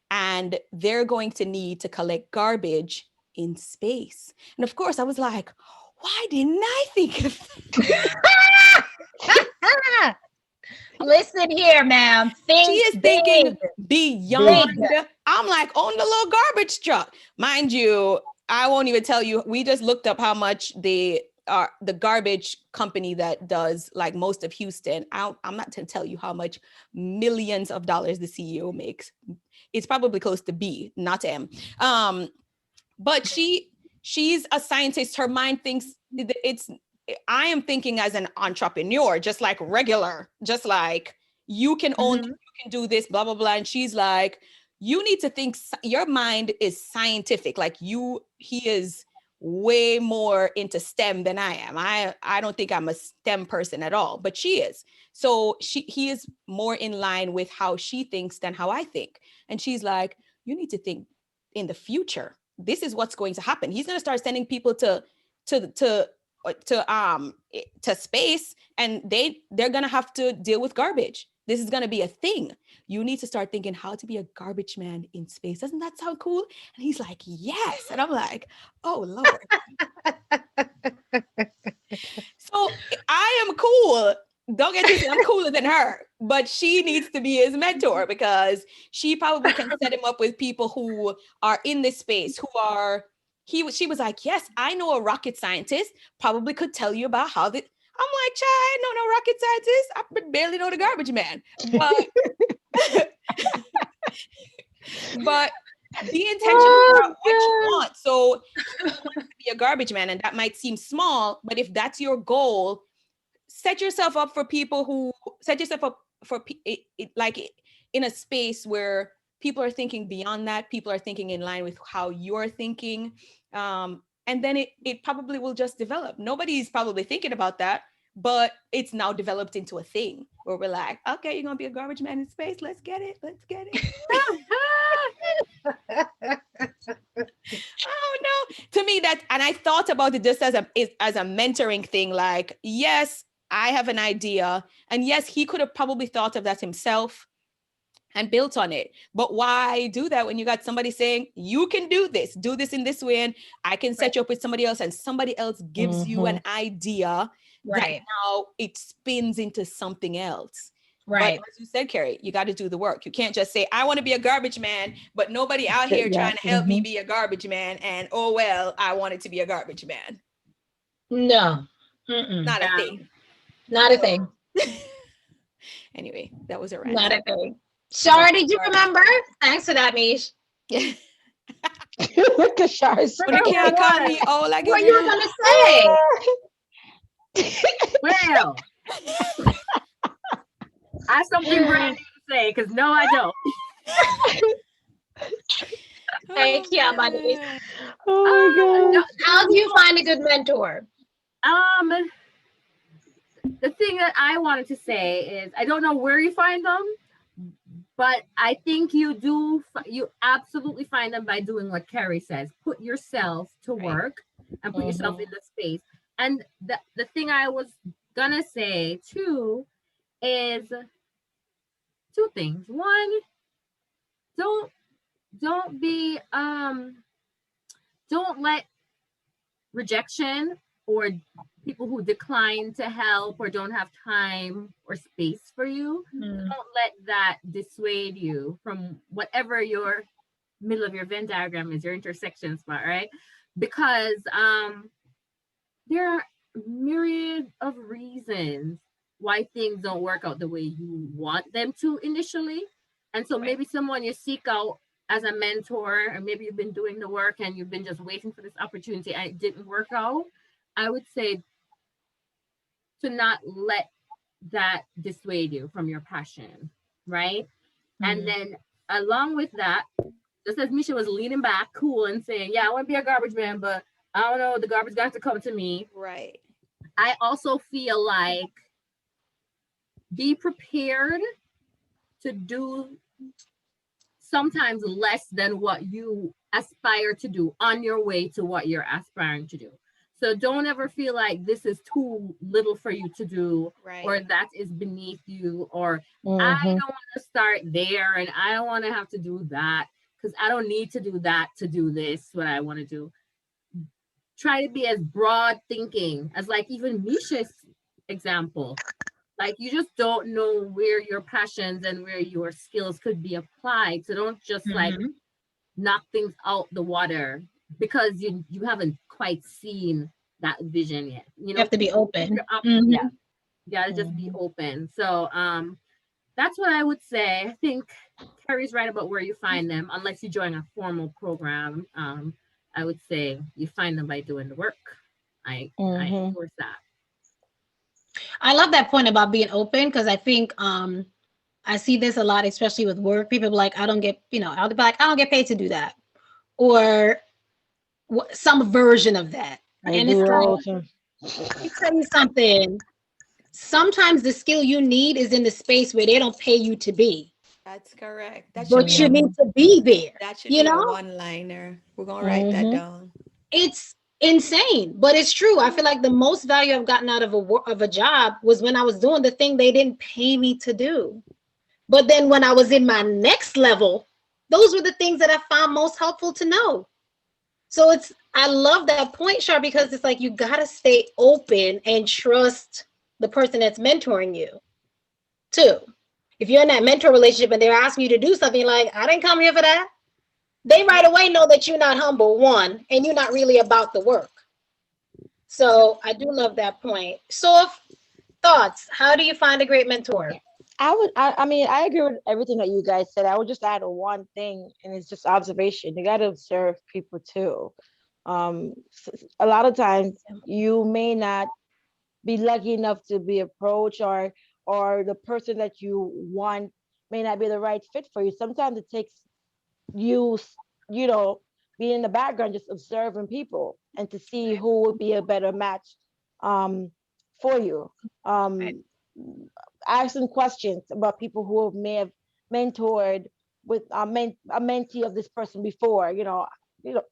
and they're going to need to collect garbage in space. And of course, I was like, why didn't I think of that? Listen here, ma'am. She is thinking beyond. I'm like, on the little garbage truck. Mind you, I won't even tell you. We just looked up how much the garbage company that does like most of Houston. I'm not going to tell you how much millions of dollars the CEO makes. It's probably close to B, not M. But she's a scientist. Her mind thinks I am thinking as an entrepreneur, just like regular, just like you can own, you can do this, blah, blah, blah. And she's like, you need to think, your mind is scientific. Like he is way more into STEM than I am. I don't think I'm a STEM person at all, but she is. So he is more in line with how she thinks than how I think. And she's like, you need to think in the future. This is what's going to happen. He's going to start sending people to space, and they're going to have to deal with garbage. This is going to be a thing. You need to start thinking how to be a garbage man in space. Doesn't that sound cool? And he's like, yes. And I'm like, oh, Lord. So I am cool. Don't get me, I'm cooler than her, but she needs to be his mentor because she probably can set him up with people who are in this space, she was like, yes, I know a rocket scientist, probably could tell you about how the, I'm like, child, I don't know no rocket scientist. I barely know the garbage man. But be intentional about what you want. So you want to be a garbage man, and that might seem small, but if that's your goal, set yourself up for like in a space where people are thinking beyond that. People are thinking in line with how you're thinking. And and then it probably will just develop. Nobody's probably thinking about that, but it's now developed into a thing where we're like, okay, you're gonna be a garbage man in space. Let's get it. Oh no. To me, that, and I thought about it just as a mentoring thing. Like, yes, I have an idea, and yes, he could have probably thought of that himself and built on it. But why do that when you got somebody saying, you can do this in this way, and I can set you up with somebody else, and somebody else gives you an idea that now it spins into something else. Right. But as you said, Carrie, you got to do the work. You can't just say, I want to be a garbage man, but nobody out here trying to help me be a garbage man. And oh, well, I wanted to be a garbage man. No. Not a thing. Not a thing. Anyway, that was a rant. Not a thing. Shar, did you remember? Thanks for that, Mish. Yeah. Look at Char's. When you can't call me old, like what you were gonna say? Well, I have something brand new to say, because no, I don't. Thank you, buddy. Oh my God. How do you find a good mentor? The thing that I wanted to say is, I don't know where you find them, but I think you absolutely find them by doing what Carrie says. Put yourself to work and put yourself in the space. And the thing I was gonna say too is two things. One, don't let rejection or people who decline to help or don't have time or space for you, don't let that dissuade you from whatever your middle of your Venn diagram is, your intersection spot, right? Because there are myriad of reasons why things don't work out the way you want them to initially. And so maybe someone you seek out as a mentor, or maybe you've been doing the work and you've been just waiting for this opportunity and it didn't work out. I would say to not let that dissuade you from your passion, right? And then along with that, just as Misha was leaning back cool and saying, yeah, I want to be a garbage man, but I don't know, the garbage got to come to me. Right. I also feel like be prepared to do sometimes less than what you aspire to do on your way to what you're aspiring to do. So don't ever feel like this is too little for you to do, or that is beneath you, or I don't want to start there and I don't want to have to do that because I don't need to do that to do this, what I want to do. Try to be as broad thinking as like even Misha's example. Like you just don't know where your passions and where your skills could be applied. So don't just like knock things out the water because you haven't quite seen that vision yet. You have to be open. Yeah, you gotta just be open. So that's what I would say. I think Carrie's right about where you find them, unless you join a formal program. I would say you find them by doing the work. I endorse that. I love that point about being open, because I think I see this a lot, especially with work. People be like, I'll be like, I don't get paid to do that, or some version of that. And it's like, let me tell you something. Sometimes the skill you need is in the space where they don't pay you to be. That's correct. But you need to be there. That should be a one-liner. We're gonna write that down. It's insane, but it's true. I feel like the most value I've gotten out of a job was when I was doing the thing they didn't pay me to do. But then when I was in my next level, those were the things that I found most helpful to know. So I love that point, Char, because it's like you gotta stay open and trust the person that's mentoring you too. If you're in that mentor relationship and they're asking you to do something, like, I didn't come here for that, they right away know that you're not humble, one, and you're not really about the work. So I do love that point. So thoughts, how do you find a great mentor? I mean, I agree with everything that you guys said. I would just add one thing, and it's just observation. You got to observe people too. A lot of times you may not be lucky enough to be approached, or the person that you want may not be the right fit for you. Sometimes it takes you being in the background, just observing people. and to see who would be a better match for you. Asking questions about people who may have mentored with a mentee of this person before,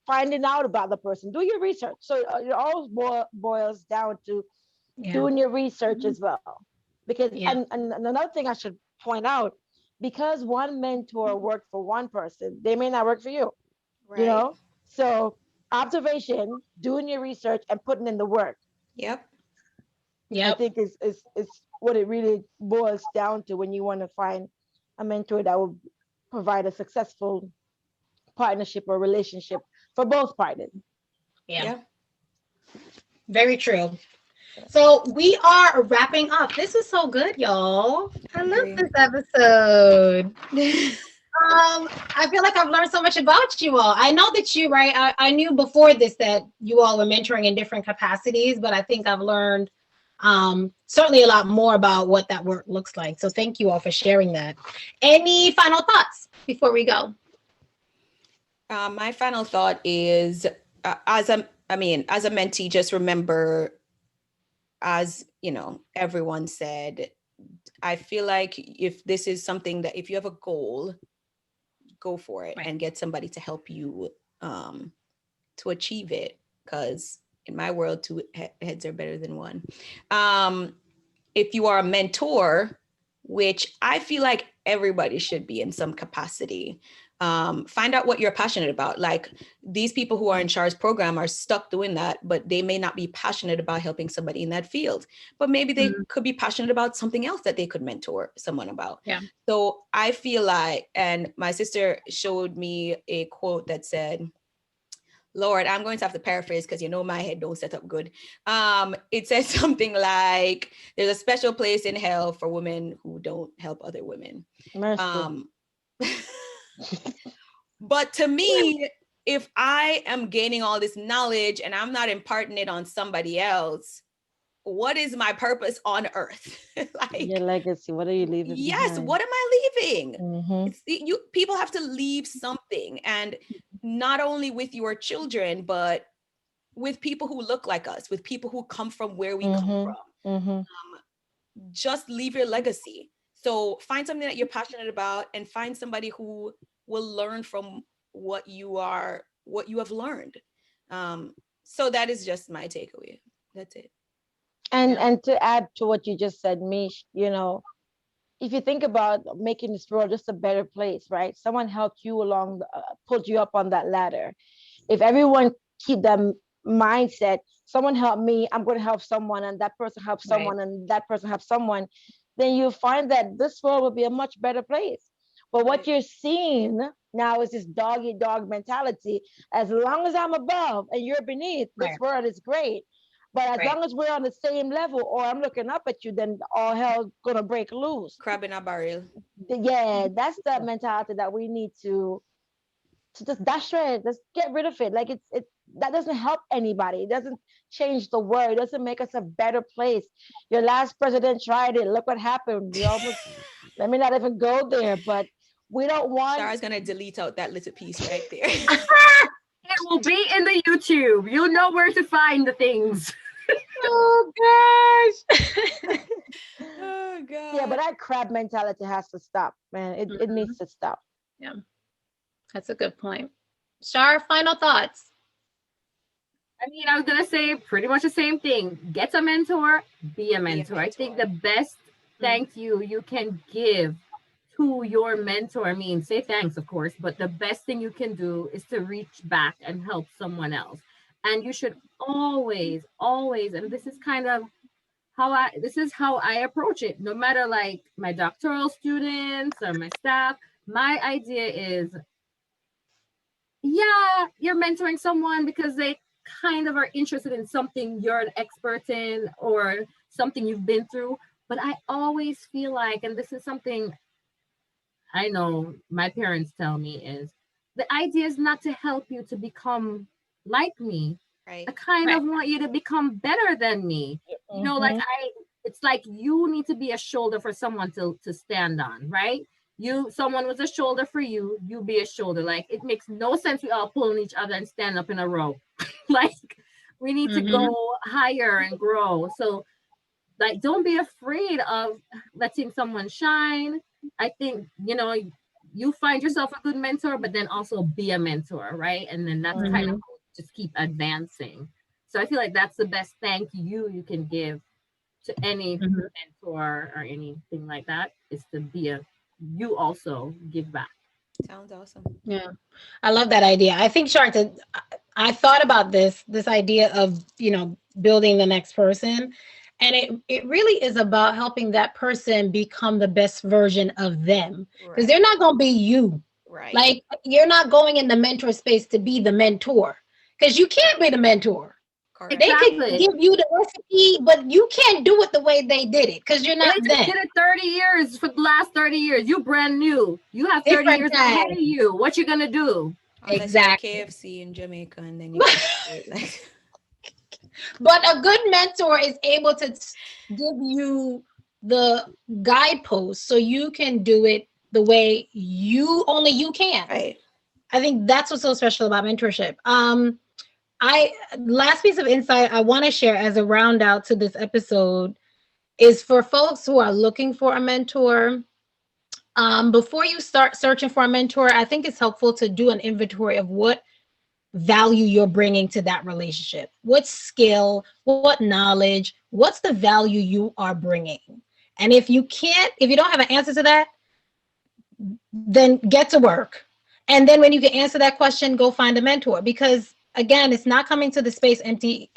finding out about the person. Do your research. So it all boils down to doing your research as well. Because and another thing I should point out, because one mentor worked for one person, they may not work for you. Right. So observation, doing your research, and putting in the work. Yep. I think is what it really boils down to when you want to find a mentor that will provide a successful partnership or relationship for both parties. Yeah. Very true. So we are wrapping up. This was so good, y'all. I love this episode. I feel like I've learned so much about you all. I know that you, right? I knew before this that you all were mentoring in different capacities, but I think I've learned certainly a lot more about what that work looks like. So thank you all for sharing that. Any final thoughts before we go? My final thought is, as a mentee, just remember, as everyone said, I feel like if this is something that, if you have a goal, go for it and get somebody to help you to achieve it. Because in my world, two heads are better than one. If you are a mentor, which I feel like everybody should be in some capacity, find out what you're passionate about. Like, these people who are in Char's program are stuck doing that, but they may not be passionate about helping somebody in that field, but maybe they could be passionate about something else that they could mentor someone about. So I feel like, and my sister showed me a quote that said, Lord, I'm going to have to paraphrase because my head don't set up good. It says something like, there's a special place in hell for women who don't help other women. But to me, if I am gaining all this knowledge and I'm not imparting it on somebody else, what is my purpose on earth? Like, your legacy, what are you leaving behind? What am I leaving? People have to leave something, and not only with your children, but with people who look like us, with people who come from where we come from. Just leave your legacy. So find something that you're passionate about, and find somebody who will learn from what you have learned. So that is just my takeaway. That's it. And to add to what you just said, Mish, if you think about making this world just a better place, right? Someone helped you along, pulled you up on that ladder. If everyone keep that mindset, someone helped me, I'm going to help someone, and that person helps someone, and that person helps someone, then you'll find that this world will be a much better place. But what you're seeing now is this dog-eat-dog mentality. As long as I'm above and you're beneath, this world is great. But as long as we're on the same level, or I'm looking up at you, then all hell's gonna break loose. Crab in a barrel. Yeah, that's the mentality that we need to just dash it. Just get rid of it. Like it that doesn't help anybody. It doesn't change the world. It doesn't make us a better place. Your last president tried it. Look what happened. We almost let me not even go there, but we don't want. Sarah's gonna delete out that little piece right there. It will be in the YouTube. You'll know where to find the things. Oh gosh. Oh god. Yeah, but that crab mentality has to stop, man. It needs to stop. Yeah. That's a good point. Char, final thoughts. I mean, I was gonna say pretty much the same thing. Get a mentor, be a mentor. I think the best thank you can give to your mentor, I mean, say thanks, of course, but the best thing you can do is to reach back and help someone else. And you should always, and this is kind of how I approach it, no matter like my doctoral students or my staff. My idea is, you're mentoring someone because they kind of are interested in something you're an expert in or something you've been through. But I always feel like, and this is something I know my parents tell me, is the idea is not to help you to become like me. Right. I kind of want you to become better than me. You know, like it's like you need to be a shoulder for someone to stand on, right? Someone was a shoulder for you, you be a shoulder. Like, it makes no sense we all pulling each other and stand up in a row. Like, We need to go higher and grow. So like, don't be afraid of letting someone shine. I think, you find yourself a good mentor, but then also be a mentor, right? And then that's kind of just keep advancing. So I feel like that's the best thank you can give to any mentor or anything like that, is to you also give back. Sounds awesome. Yeah, I love that idea. I think, Sharta, I thought about this idea of, building the next person. And it really is about helping that person become the best version of them. Because they're not going to be you. Right. Like, you're not going in the mentor space to be the mentor. Because you can't be the mentor. Correct. They could give you the recipe, but you can't do it the way they did it because you're not they them. Did it 30 years for the last 30 years. You brand new. You have 30 years ahead of you. What you gonna do? Unless exactly. you're KFC in Jamaica, and then you can But a good mentor is able to give you the guideposts so you can do it the way only you can. Right. I think that's what's so special about mentorship. Last piece of insight I want to share as a round out to this episode is for folks who are looking for a mentor. Before you start searching for a mentor, I think it's helpful to do an inventory of what value you're bringing to that relationship. What skill, what knowledge, what's the value you are bringing? And if you don't have an answer to that, then get to work. And then when you can answer that question, go find a mentor, because again, it's not coming to the space empty.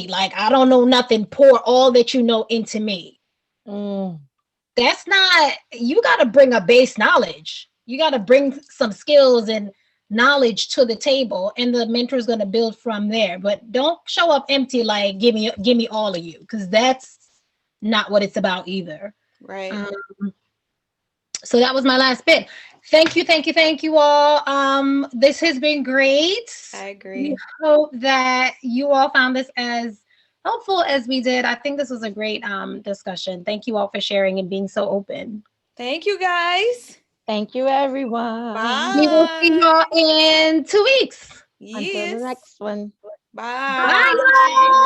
Like, I don't know nothing. Pour all that you know into me. That's not, you got to bring a base knowledge. You got to bring some skills and knowledge to the table, and the mentor is going to build from there. But don't show up empty, like, give me all of you, because that's not what it's about either. Right. So that was my last bit. Thank you all. This has been great. I agree. We hope that you all found this as helpful as we did. I think this was a great discussion. Thank you all for sharing and being so open. Thank you, guys. Thank you, everyone. Bye. We will see you all in 2 weeks. Until the next one. Bye. Bye.